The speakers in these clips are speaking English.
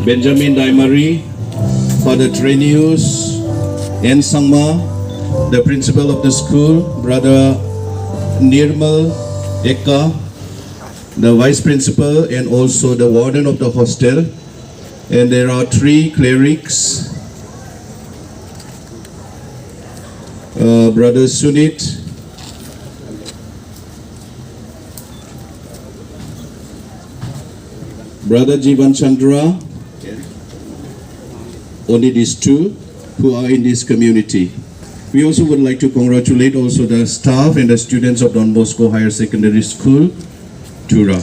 Benjamin Daimari, Father Trenius, N. Sangma, the principal of the school, Brother Nirmal Eka, the vice principal and also the warden of the hostel. And there are 3 clerics, Brother Sunit, Brother Jivan Chandra, only these 2 who are in this community. We also would like to congratulate also the staff and the students of Don Bosco Higher Secondary School, Tura.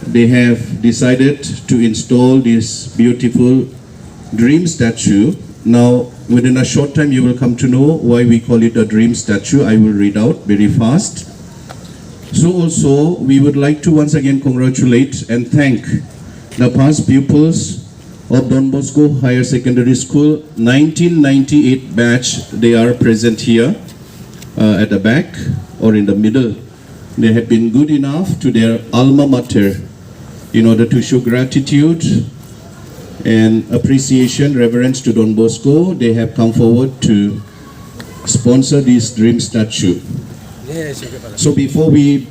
They have decided to install this beautiful dream statue. Now, within a short time, you will come to know why we call it a dream statue. I will read out very fast. So also, we would like to once again congratulate and thank the past pupils of Don Bosco Higher Secondary School 1998 batch. They are present here at the back or in the middle. They have been good enough to their alma mater in order to show gratitude and appreciation, reverence to Don Bosco. They have come forward to sponsor this dream statue. So before we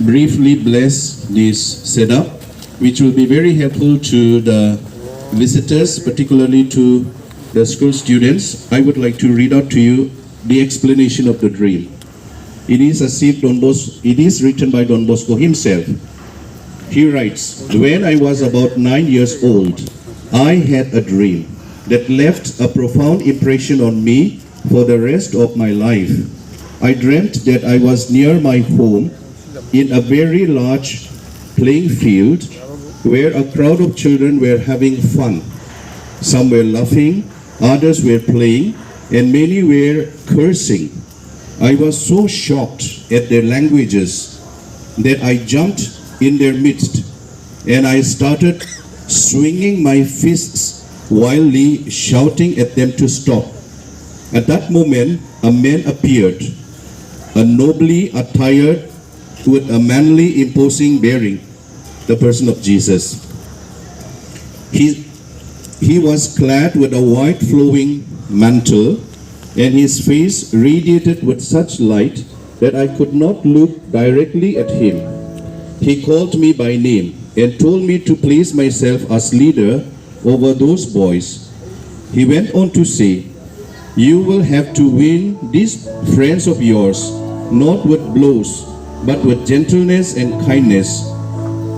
briefly bless this setup, which will be very helpful to the visitors, particularly to the school students, I would like to read out to you the explanation of the dream. It is as if it is written by Don Bosco himself. He writes, "When I was about 9 years old, I had a dream that left a profound impression on me for the rest of my life. I dreamt that I was near my home in a very large playing field where a crowd of children were having fun. Some were laughing, others were playing, and many were cursing. I was so shocked at their languages that I jumped in their midst, and I started swinging my fists wildly, shouting at them to stop. At that moment, a man appeared, a nobly attired with a manly, imposing bearing, the person of Jesus. He was clad with a white flowing mantle, and his face radiated with such light that I could not look directly at him. He called me by name and told me to place myself as leader over those boys. He went on to say, "You will have to win these friends of yours, not with blows, but with gentleness and kindness.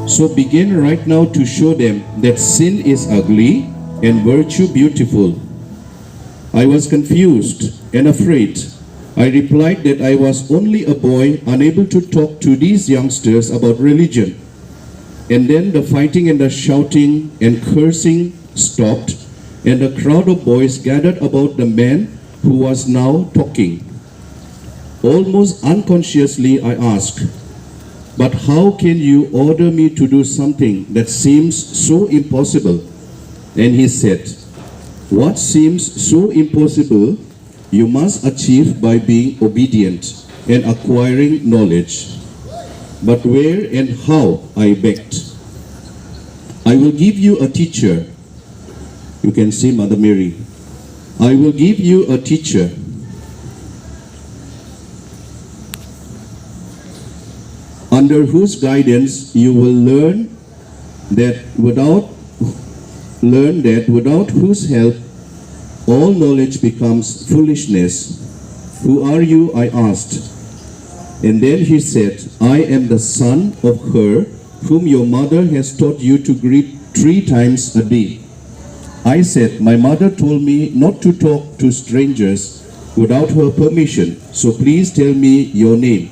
So begin right now to show them that sin is ugly and virtue beautiful." I was confused and afraid. I replied that I was only a boy, unable to talk to these youngsters about religion. And then the fighting and the shouting and cursing stopped, and a crowd of boys gathered about the man who was now talking. Almost unconsciously, I asked, "But how can you order me to do something that seems so impossible?" And he said, "What seems so impossible, you must achieve by being obedient and acquiring knowledge. But where and how?" I begged. "I will give you a teacher." You can see Mother Mary. "I will give you a teacher under whose guidance you will learn that without whose help all knowledge becomes foolishness." "Who are you?" I asked. And then he said, "I am the son of her whom your mother has taught you to greet 3 times a day." I said, "My mother told me not to talk to strangers without her permission, so please tell me your name."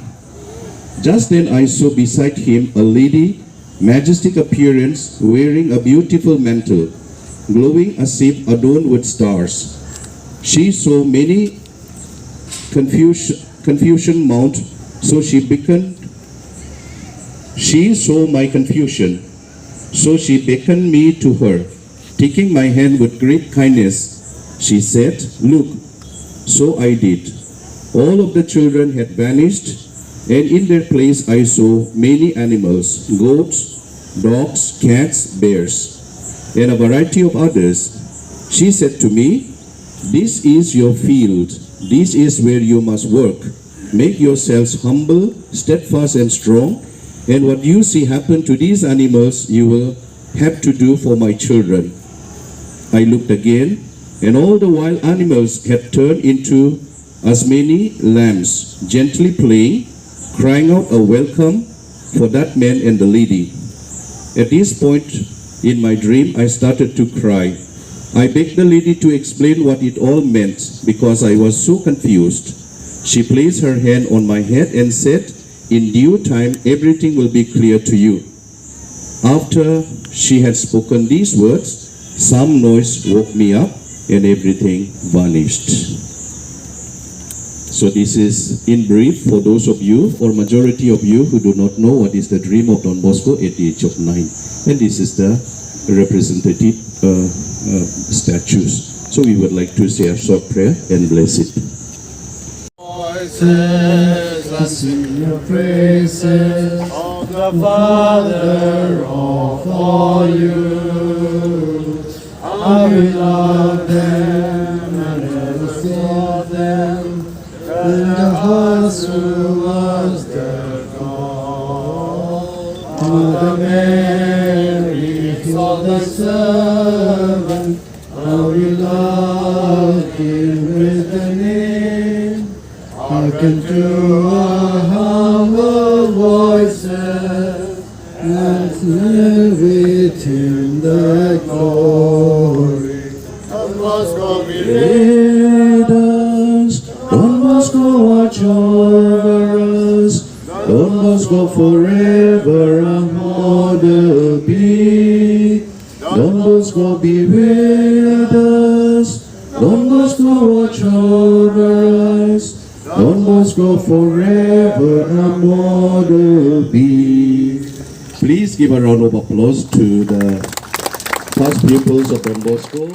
Just then I saw beside him a lady, majestic appearance, wearing a beautiful mantle, glowing as if adorned with stars. She saw many confusion mount, so she beckoned. She saw my confusion, so she beckoned me to her. Taking my hand with great kindness, she said, "Look." So I did. All of the children had vanished, and in their place I saw many animals, goats, dogs, cats, bears. and a variety of others. She said to me, "This is your field. This is where you must work. Make yourselves humble, steadfast, and strong. And what you see happen to these animals, you will have to do for my children." I looked again, and all the wild animals had turned into as many lambs, gently playing, crying out a welcome for that man and the lady. At this point in my dream, I started to cry. I begged the lady to explain what it all meant because I was so confused. She placed her hand on my head and said, "In due time, everything will be clear to you." After she had spoken these words, some noise woke me up and everything vanished. So this is in brief for those of you or majority of you who do not know what is the dream of Don Bosco at the age of 9. And this is the representative statues. So we would like to say a short prayer and bless it. Voices, I sing your praises of the Father of all you. I will love them and never saw them, and the hearts who was their God. Mother Mary, for the servant, I will love him with the name. Hearken to our humble voices, and live with him the glory. Don Bosco be with us, Don Bosco watch over us, Don Bosco forever our model be. Don Bosco be with us, Don Bosco watch over us, Don Bosco forever our model be. Please give a round of applause to the past pupils of Don Bosco.